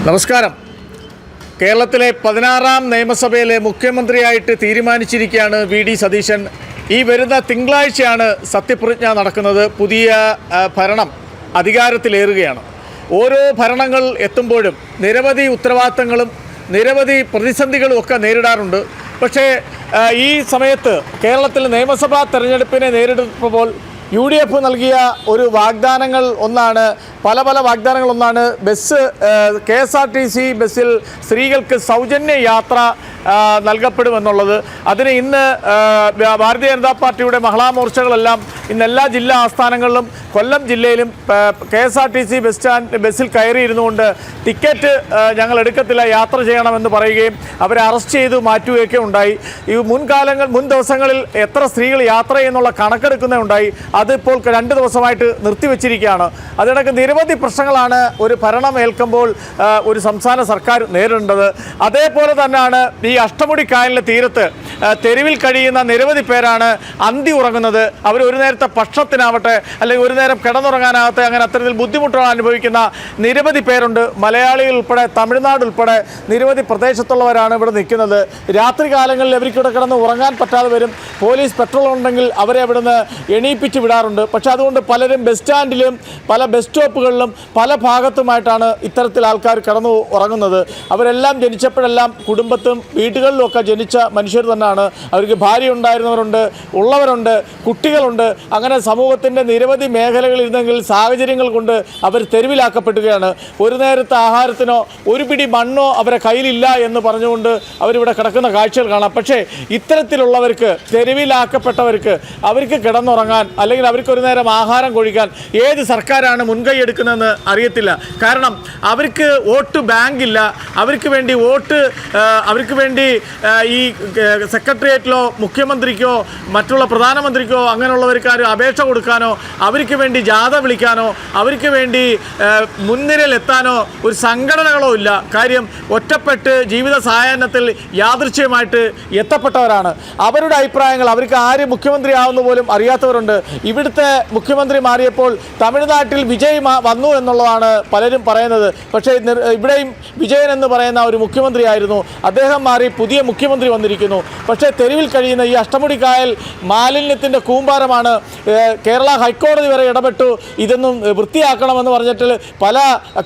നമസ്കാരം. കേരളത്തിലെ 16ാം നിയമസഭയിലെ മുഖ്യമന്ത്രിയായിട്ട് തീരുമാനിച്ചിരിക്കുകയാണ് വി.ഡി. സതീശൻ. ഈ വരുന്ന തിങ്കളാഴ്ചയാണ് സത്യപ്രതിജ്ഞ നടക്കുന്നത്. പുതിയ ഭരണം അധികാരത്തിലേറുകയാണ്. ഓരോ ഭരണങ്ങൾ എത്തുമ്പോഴും നിരവധി ഉത്തരവാദിത്തങ്ങളും നിരവധി പ്രതിസന്ധികളും ഒക്കെ നേരിടാറുണ്ട്. പക്ഷേ ഈ സമയത്ത് കേരളത്തിൽ നിയമസഭാ തെരഞ്ഞെടുപ്പിനെ നേരിടുമ്പോൾ UDF നൽകിയ ഒരു വാഗ്ദാനങ്ങൾ ഒന്നാണ്, പല വാഗ്ദാനങ്ങളൊന്നാണ് KSRTC ബസ്സിൽ സ്ത്രീകൾക്ക് സൗജന്യ യാത്ര നൽകപ്പെടുമെന്നുള്ളത്. അതിന് ഇന്ന് ഭാരതീയ ജനതാ പാർട്ടിയുടെ മഹിളാ മോർച്ചകളെല്ലാം ഇന്ന് എല്ലാ ജില്ലാ ആസ്ഥാനങ്ങളിലും കൊല്ലം ജില്ലയിലും KSRTC ബസ്സിൽ കയറിയിരുന്നുകൊണ്ട് ടിക്കറ്റ് ഞങ്ങൾ എടുക്കത്തില്ല, യാത്ര ചെയ്യണമെന്ന് പറയുകയും അവരെ അറസ്റ്റ് ചെയ്തു മാറ്റുകയൊക്കെ ഉണ്ടായി. ഈ മുൻ ദിവസങ്ങളിൽ എത്ര സ്ത്രീകൾ യാത്ര ചെയ്യുന്നുള്ള കണക്കെടുക്കുന്നതുണ്ടായി. അതിപ്പോൾ 2 ദിവസമായിട്ട് നിർത്തിവെച്ചിരിക്കുകയാണ്. അതിനിടയ്ക്ക് നിരവധി പ്രശ്നങ്ങളാണ് ഒരു ഭരണം ഏൽക്കുമ്പോൾ ഒരു സംസ്ഥാന സർക്കാർ നേരിടേണ്ടത്. അതേപോലെ തന്നെയാണ് ഈ അഷ്ടമുടി കായലിൻ്റെ തീരത്ത് തെരുവിൽ കഴിയുന്ന നിരവധി പേരാണ് അന്തി ഉറങ്ങുന്നത്. അവർ ഒരു നേരത്തെ ഭക്ഷണത്തിനാവട്ടെ അല്ലെങ്കിൽ ഒരു നേരം കിടന്നുറങ്ങാനാകട്ടെ അങ്ങനെ അത്തരത്തിൽ ബുദ്ധിമുട്ടുകൾ അനുഭവിക്കുന്ന നിരവധി പേരുണ്ട്. മലയാളികൾ ഉൾപ്പെടെ തമിഴ്നാട് ഉൾപ്പെടെ നിരവധി പ്രദേശത്തുള്ളവരാണ് ഇവിടെ നിൽക്കുന്നത്. രാത്രി കാലങ്ങളിൽ അവർക്ക് കിടന്ന് ഉറങ്ങാൻ പറ്റാതെ വരും. പോലീസ് പെട്രോൾ ഉണ്ടെങ്കിൽ അവരെ അവിടുന്ന് എണീപ്പിച്ച് വിടാറുണ്ട്. പക്ഷേ അതുകൊണ്ട് പലരും ബസ് സ്റ്റാൻഡിലും പല ബസ് സ്റ്റോപ്പുകളിലും പല ഭാഗത്തുമായിട്ടാണ് ഇത്തരത്തിൽ ആൾക്കാർ കിടന്നു ഉറങ്ങുന്നത്. അവരെല്ലാം ജനിച്ചപ്പോഴെല്ലാം കുടുംബത്തും വീടുകളിലുമൊക്കെ ജനിച്ച മനുഷ്യർ തന്നെയാണ്. അവർക്ക് ഭാര്യ ഉണ്ടായിരുന്നവരുണ്ട്, ഉള്ളവരുണ്ട്, കുട്ടികളുണ്ട്. അങ്ങനെ സമൂഹത്തിൻ്റെ നിരവധി മേഖലകളിൽ ഇരുന്നെങ്കിൽ സാഹചര്യങ്ങൾ കൊണ്ട് അവർ തെരുവിലാക്കപ്പെടുകയാണ്. ഒരു നേരത്തെ ആഹാരത്തിനോ ഒരു പിടി മണ്ണോ അവരെ കയ്യിലില്ല എന്ന് പറഞ്ഞുകൊണ്ട് അവരിവിടെ കിടക്കുന്ന കാഴ്ചകൾ കാണാം. പക്ഷേ ഇത്തരത്തിലുള്ളവർക്ക്, തെരുവിലാക്കപ്പെട്ടവർക്ക്, അവർക്ക് കിടന്നുറങ്ങാൻ അല്ലെങ്കിൽ അവർക്ക് ഒരു നേരം ആഹാരം കഴിക്കാൻ ഏത് സർക്കാരാണ് മുൻകൈ എടുക്കുന്നതെന്ന് അറിയത്തില്ല. കാരണം അവർക്ക് വോട്ട് ബാങ്കില്ല. അവർക്ക് വേണ്ടി അവർക്ക് വേണ്ടി ഈ സെക്രട്ടേറിയറ്റിലോ മുഖ്യമന്ത്രിക്കോ മറ്റുള്ള പ്രധാനമന്ത്രിക്കോ അങ്ങനെയുള്ളവർക്ക് ആരും അപേക്ഷ കൊടുക്കാനോ അവർക്ക് വേണ്ടി ജാഥ വിളിക്കാനോ അവർക്ക് വേണ്ടി മുൻനിരയിലെത്താനോ ഒരു സംഘടനകളോ ഇല്ല. കാര്യം ഒറ്റപ്പെട്ട് ജീവിത സായാഹ്നത്തിൽ യാദൃച്ഛികമായിട്ട് എത്തപ്പെട്ടവരാണ്. അവരുടെ അഭിപ്രായങ്ങൾ അവർക്ക് ആര് മുഖ്യമന്ത്രിയാവുന്ന പോലും അറിയാത്തവരുണ്ട്. ഇവിടുത്തെ മുഖ്യമന്ത്രി മാറിയപ്പോൾ തമിഴ്നാട്ടിൽ വിജയ് വന്നു എന്നുള്ളതാണ് പലരും പറയുന്നത്. പക്ഷേ ഇവിടെയും വിജയൻ എന്ന് പറയുന്ന ഒരു മുഖ്യമന്ത്രിയായിരുന്നു. അദ്ദേഹം മാറി പുതിയ മുഖ്യമന്ത്രി വന്നിരിക്കുന്നു. പക്ഷേ തെരുവിൽ കഴിയുന്ന ഈ അഷ്ടമുടി കായൽ മാലിന്യത്തിൻ്റെ കൂമ്പാരമാണ്. കേരള ഹൈക്കോടതി വരെ ഇടപെട്ടു ഇതൊന്നും വൃത്തിയാക്കണമെന്ന് പറഞ്ഞിട്ട് പല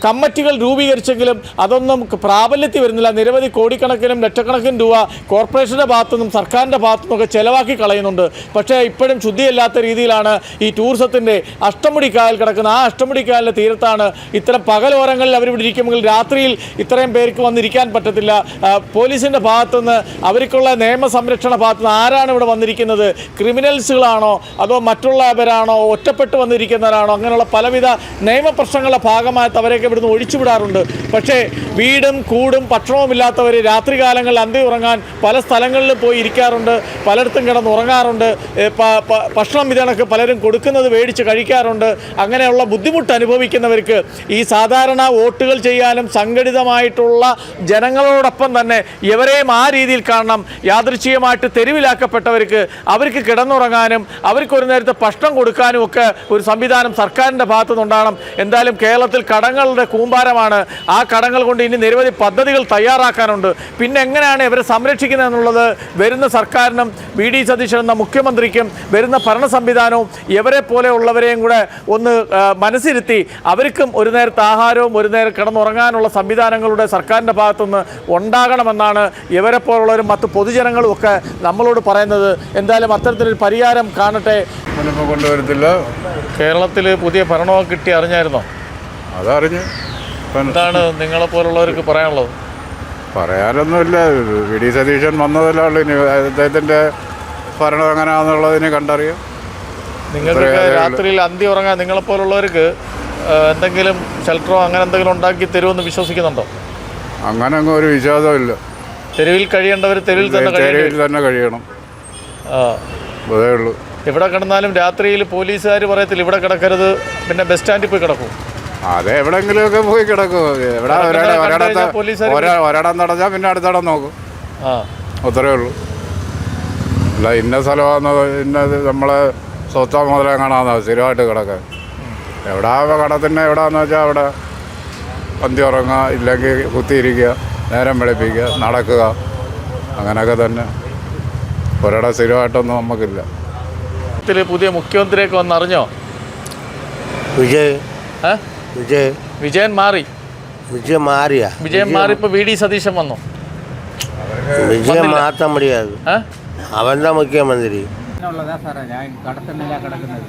കമ്മിറ്റികൾ രൂപീകരിച്ചെങ്കിലും അതൊന്നും പ്രാബല്യത്തിൽ വരുന്നില്ല. നിരവധി കോടിക്കണക്കിനും ലക്ഷക്കണക്കിന് രൂപ കോർപ്പറേഷൻ്റെ ഭാഗത്തുനിന്നും സർക്കാരിൻ്റെ ഭാഗത്തുനിന്നൊക്കെ ചിലവാക്കി കളയുന്നുണ്ട്. പക്ഷേ ഇപ്പോഴും ശുദ്ധിയില്ലാത്ത രീതിയിലാണ് ഈ ടൂറിസത്തിൻ്റെ അഷ്ടമുടി കായൽ കിടക്കുന്നത്. ആ അഷ്ടമുടി കായലിൻ്റെ തീരത്താണ് ഇത്തരം പകലോരങ്ങളിൽ അവരിവിടെ ഇരിക്കുമെങ്കിൽ രാത്രിയിൽ ഇത്രയും പേർക്ക് വന്നിരിക്കാൻ പറ്റത്തില്ല. പോലീസിൻ്റെ ഭാഗത്തുനിന്ന് അവർക്കുള്ള നിയമസംരക്ഷണ ഭാഗത്തുനിന്ന് ആരാണ് ഇവിടെ വന്നിരിക്കുന്നത്? ക്രിമിനൽസുകളാണോ അതോ മറ്റുള്ളവരാണോ ഒറ്റപ്പെട്ട് വന്നിരിക്കുന്നവരാണോ? അങ്ങനെയുള്ള പലവിധ നിയമപ്രശ്നങ്ങളുടെ ഭാഗമായിട്ട് അവരെയൊക്കെ ഇവിടുന്ന് ഒഴിച്ചുവിടാറുണ്ട്. പക്ഷേ വീടും കൂടും ഭക്ഷണവും ഇല്ലാത്തവർ രാത്രികാലങ്ങളിൽ അന്തി ഉറങ്ങാൻ പല സ്ഥലങ്ങളിലും പോയി ഇരിക്കാറുണ്ട്. പലയിടത്തും കിടന്ന് ഉറങ്ങാറുണ്ട്. ഭക്ഷണം ഇതണക്ക് പലരും കൊടുക്കുന്നത് മേടിച്ച് കഴിക്കാറുണ്ട്. അങ്ങനെയുള്ള ബുദ്ധിമുട്ട് അനുഭവിക്കുന്നവർക്ക് ഈ സാധാരണ വോട്ടുകൾ ചെയ്യാനും സംഘടിതമായിട്ടുള്ള ജനങ്ങളോടൊപ്പം തന്നെ ഇവരെയും ആ രീതിയിൽ കാണണം. യാദൃച്ഛികമായിട്ട് തെരുവിലാക്കപ്പെട്ടവർക്ക് അവർക്ക് കിടന്നുറങ്ങാനും അവർക്ക് ഒരു നേരത്തെ ഭക്ഷണം കൊടുക്കാനും ഒക്കെ ഒരു സംവിധാനം സർക്കാരിൻ്റെ ഭാഗത്തുനിന്നുണ്ടാകണം. എന്തായാലും കേരളത്തിൽ കടങ്ങളുടെ കൂമ്പാരമാണ്. ആ കടങ്ങൾ കൊണ്ട് ഇനി നിരവധി പദ്ധതികൾ തയ്യാറാക്കാനുണ്ട്. പിന്നെ എങ്ങനെയാണ് ഇവരെ സംരക്ഷിക്കുന്നത് എന്നുള്ളത് വരുന്ന സർക്കാരിനും വി.ഡി. സതീശൻ എന്ന മുഖ്യമന്ത്രിക്കും വരുന്ന ഭരണ സംവിധാനവും ഇവരെ പോലെയുള്ളവരെയും കൂടെ ഒന്ന് മനസ്സിരുത്തി അവർക്കും ഒരു നേരത്തെ ആഹാരവും ഒരു നേരം കിടന്നുറങ്ങാനുള്ള സംവിധാനങ്ങളുടെ സർക്കാരിൻ്റെ ഭാഗത്തുനിന്ന് ഉണ്ടാകണമെന്നാണ് ഇവരെ പോലുള്ളവരും മറ്റ് പൊതുജനങ്ങളും ഒക്കെ നമ്മളോട് പറയുന്നത്. എന്തായാലും അത്തരത്തിലൊരു പരിഹാരം കാണട്ടെ. കൊണ്ടുവരത്തില്ല. കേരളത്തിൽ പുതിയ ഭരണമൊക്കെ കിട്ടി അറിഞ്ഞായിരുന്നോ? അതറിഞ്ഞു. എന്താണ് നിങ്ങളെപ്പോലുള്ളവർക്ക് പറയാനുള്ളത്? പറയാനൊന്നുമില്ല. വി.ഡി. സതീശൻ വന്നതല്ലേ ഉള്ളൂ. ഇനി അദ്ദേഹത്തിൻ്റെ ഭരണം എങ്ങനെയാണെന്നുള്ളതിന് കണ്ടറിയാം. നിങ്ങൾക്ക് രാത്രിയിൽ അന്തി ഉറങ്ങാൻ നിങ്ങളെപ്പോലുള്ളവർക്ക് എന്തെങ്കിലും ഷെൽട്ടറോ അങ്ങനെ എന്തെങ്കിലും ഉണ്ടാക്കി തരുമെന്ന് വിശ്വസിക്കുന്നുണ്ടോ? അങ്ങനെ അങ്ങ് ഒരു വിശ്വാസമില്ല. തെരുവിൽ കഴിയേണ്ടവർ തെരുവിൽ തന്നെ കഴിയണം. അതേ ഉള്ളൂ. എവിടെ കിടന്നാലും രാത്രിയിൽ പോലീസുകാർ പറയത്തില്ല ഇവിടെ കിടക്കരുത്, പിന്നെ ബസ് സ്റ്റാൻഡിൽ പോയി കിടക്കും. അതെ, എവിടെയെങ്കിലുമൊക്കെ പോയി കിടക്കും. എവിടെ ഒരിടം നടന്നാൽ പിന്നെ അടുത്തിടം നോക്കും. അത്രേ ഉള്ളൂ. അല്ല ഇന്ന സ്ഥലമാണെന്നോ ഇന്നത് നമ്മളെ സ്വത്തം മുതലേ കാണാമെന്നോ സ്ഥിരമായിട്ട് കിടക്കാൻ. എവിടാ കടത്തിൻ്റെ എവിടാന്ന് വെച്ചാൽ അവിടെ പന്തി ഉറങ്ങുക, ഇല്ലെങ്കിൽ കുത്തിയിരിക്കുക, നേരം വെളുപ്പിക്കുക, നടക്കുക, അങ്ങനെയൊക്കെ തന്നെ. ഒരിടം സ്ഥിരമായിട്ടൊന്നും നമുക്കില്ല. പുതിയ മുഖ്യമന്ത്രിയൊക്കെ വന്നറിഞ്ഞോ? വിജയൻ മാറി. വിജയൻ മാറി ഇപ്പോൾ വി ഡി സതീശൻ വന്നു. വിജയം മാറ്റാൻ മുടിയാത്. അവൻ്റെ മുഖ്യമന്ത്രി ഉള്ളതാ സാറേ. ഞാൻ കടത്തന്നില്ല കിടക്കുന്നത്.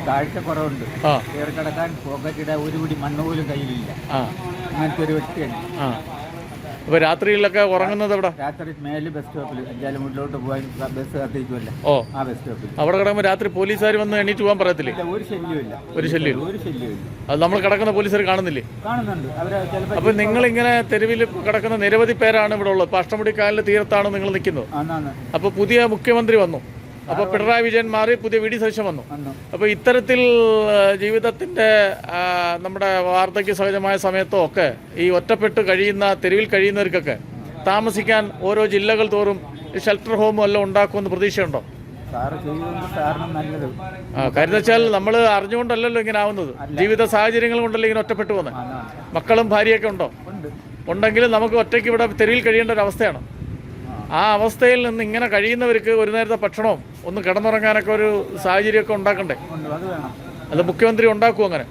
കാഴ്ചക്കുറവുണ്ട്. കയറി കിടക്കാൻ പോക്കറ്റിടെ ഒരു പിടി മണ്ണ് പോലും കയ്യിലില്ല. അങ്ങനത്തെ ഒരു വ്യക്തിയാണ്. അപ്പോൾ രാത്രിയിലൊക്കെ ഉറങ്ങുന്നത് എവിടെ? രാത്രി മേല് ബസ് സ്റ്റോപ്പിൽ അഞ്ചാലും മുന്നിലോട്ട് പോകാൻ ബസ് കത്തിക്കുമല്ലോ, ആ ബസ് സ്റ്റോപ്പിൽ. അവിടെ കിടക്കുമ്പോൾ രാത്രി പോലീസുകാർ വന്ന് എണീറ്റ് പോകാൻ പറയത്തില്ലേ? ഒരു ശല്യമില്ല. ഒരു ശല്യമില്ല. അത് നമ്മൾ കിടക്കുന്ന പോലീസുകാർ കാണുന്നില്ലേ? കാണുന്നുണ്ട്. അവരെ ചിലപ്പോൾ. അപ്പോൾ നിങ്ങളിങ്ങനെ തെരുവിൽ കിടക്കുന്ന നിരവധി പേരാണ് ഇവിടെ ഉള്ളത്. ഇപ്പോൾ അഷ്ടമുടി കായലിൻ്റെ തീരത്താണ് നിങ്ങൾ നിൽക്കുന്നത്. അപ്പോൾ പുതിയ മുഖ്യമന്ത്രി വന്നു. അപ്പോൾ പിണറായി വിജയൻ മാറി, പുതിയ വി ഡി സതീശൻ വന്നു. അപ്പോൾ ഇത്തരത്തിൽ ജീവിതത്തിൻ്റെ നമ്മുടെ വാർദ്ധക്യ സഹജമായ സമയത്തോ ഒക്കെ ഈ ഒറ്റപ്പെട്ട് കഴിയുന്ന തെരുവിൽ കഴിയുന്നവർക്കൊക്കെ താമസിക്കാൻ ഓരോ ജില്ലകൾ തോറും ഷെൽട്ടർ ഹോമും എല്ലാം ഉണ്ടാക്കുമെന്ന് പ്രതീക്ഷയുണ്ടോ? കാര്യം വെച്ചാൽ നമ്മൾ അറിഞ്ഞുകൊണ്ടല്ലല്ലോ ഇങ്ങനെ ആവുന്നത്. ജീവിത സാഹചര്യങ്ങൾ കൊണ്ടല്ലേ ഇങ്ങനെ ഒറ്റപ്പെട്ടു പോകുന്നത്. മക്കളും ഭാര്യയൊക്കെ ഉണ്ടോ? ഉണ്ടെങ്കിലും നമുക്ക് ഒറ്റയ്ക്ക് ഇവിടെ തെരുവിൽ കഴിയേണ്ട ഒരു അവസ്ഥയാണ്. ആ അവസ്ഥയിൽ നിന്ന് ഇങ്ങനെ കഴിയുന്നവർക്ക് ഒരു നേരത്തെ ഭക്ഷണവും ഒന്ന് കിടന്നുറങ്ങാനൊക്കെ ഒരു സാഹചര്യമൊക്കെ ഉണ്ടാക്കണ്ടേ? അത് മുഖ്യമന്ത്രി ഉണ്ടാക്കും. അങ്ങനെ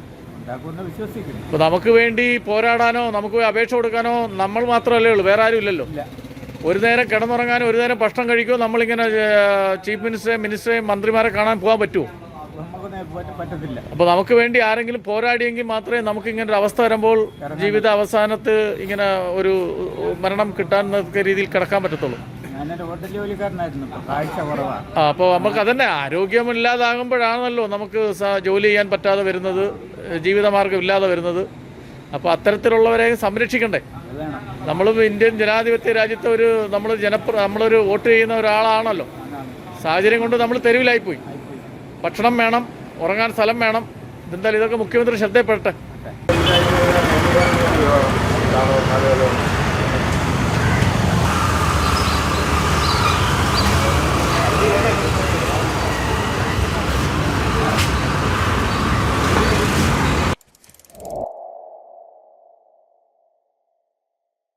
അപ്പോൾ നമുക്ക് വേണ്ടി പോരാടാനോ നമുക്ക് അപേക്ഷ കൊടുക്കാനോ നമ്മൾ മാത്രമല്ലേ ഉള്ളൂ, വേറെ ആരും ഇല്ലല്ലോ. ഒരു നേരം കിടന്നുറങ്ങാനോ ഒരു നേരം ഭക്ഷണം കഴിക്കുമോ നമ്മളിങ്ങനെ ചീഫ് മിനിസ്റ്ററെയും മന്ത്രിമാരെ കാണാൻ പോകാൻ പറ്റുമോ? അപ്പോൾ നമുക്ക് വേണ്ടി ആരെങ്കിലും പോരാടിയെങ്കിൽ മാത്രമേ നമുക്ക് ഇങ്ങനെ ഒരു അവസ്ഥ വരുമ്പോൾ ജീവിത അവസാനത്ത് ഇങ്ങനെ ഒരു മരണം കിട്ടാൻ രീതിയിൽ കിടക്കാൻ പറ്റത്തുള്ളൂ. അപ്പോൾ നമുക്ക് അതന്നെ ആരോഗ്യമില്ലാതാകുമ്പോഴാണല്ലോ നമുക്ക് ജോലി ചെയ്യാൻ പറ്റാതെ വരുന്നത്, ജീവിതമാർഗം ഇല്ലാതെ വരുന്നത്. അപ്പോൾ അത്തരത്തിലുള്ളവരെ സംരക്ഷിക്കണ്ടേ? നമ്മളും ഇന്ത്യൻ ജനാധിപത്യ രാജ്യത്തെ നമ്മളൊരു വോട്ട് ചെയ്യുന്ന ഒരാളാണല്ലോ. സാഹചര്യം കൊണ്ട് നമ്മൾ തെരുവിലായിപ്പോയി. ഭക്ഷണം വേണം, ഉറങ്ങാൻ സ്ഥലം വേണം. എന്തായാലും ഇതൊക്കെ മുഖ്യമന്ത്രി ശ്രദ്ധയിൽപ്പെടട്ടെ.